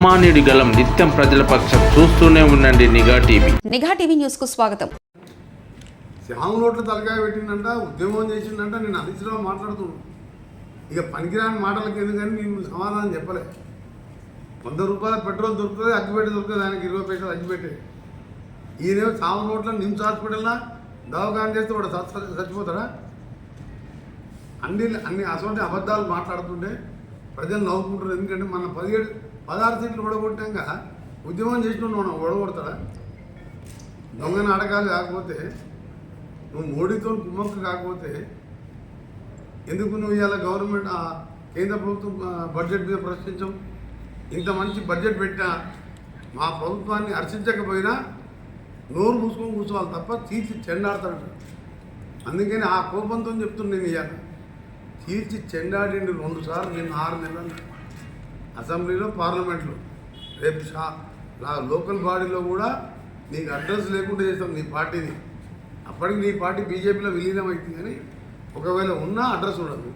మానేడు గలం నిత్యం ప్రజల పక్షం చూస్తూనే ఉండండి నిఘా టీవీ. నిఘా టీవీ న్యూస్ కు స్వాగతం. శ్యామ నోట్ల తలకాయ పెట్టిందంట, ఉద్యమం చేసిందంట. నేను అతిథిలో మాట్లాడుతున్నాను. ఇక పనికిరాని మాటలకి ఎందుకని నేను సమాధానం చెప్పలే. 100 రూపాయల పెట్రోల్ దొరుకుతుంది, అగ్గిపెట్టి దొరుకుతుంది, దానికి 20 పైసలు అగ్గిపెట్టే. ఈయనేమో శ్యామ నోట్ల నిమ్స్ హాస్పిటల్లా దవాఖాన చేస్తే వాడు చచ్చిపోతాడా? అన్ని అటువంటి అబద్ధాలు మాట్లాడుతుంటే ప్రజలు నవ్వుకుంటారు. ఎందుకంటే మన 16 సీట్లు ఓడగొట్టాక ఉద్యమం చేసిన మనం ఓడగొడతాడా? దొంగ నాటకాలు కాకపోతే, నువ్వు మోడీతో కుమ్మక్కు కాకపోతే ఎందుకు నువ్వు ఇవాళ గవర్నమెంట్ కేంద్ర ప్రభుత్వం బడ్జెట్ మీద ప్రశ్నించవు? ఇంత మంచి బడ్జెట్ పెట్టినా మా ప్రభుత్వాన్ని హర్షించకపోయినా నోరు మూసుకొని కూర్చోవాలి తప్ప తీర్చి చెండాడతాడు. అందుకని ఆ కోపంతో చెప్తున్నా. నేను ఇవాళ తీర్చి చెండాడిండు 2 సార్లు. నేను 6 నెలలు అసెంబ్లీలో, పార్లమెంట్లో, రేపు లోకల్ బాడీలో కూడా నీకు అడ్రస్ లేకుండా చేస్తాం నీ పార్టీని. అప్పటికి నీ పార్టీ బీజేపీలో విలీనం అవుతుంది. కానీ ఒకవేళ ఉన్నా అడ్రస్ ఉండదు.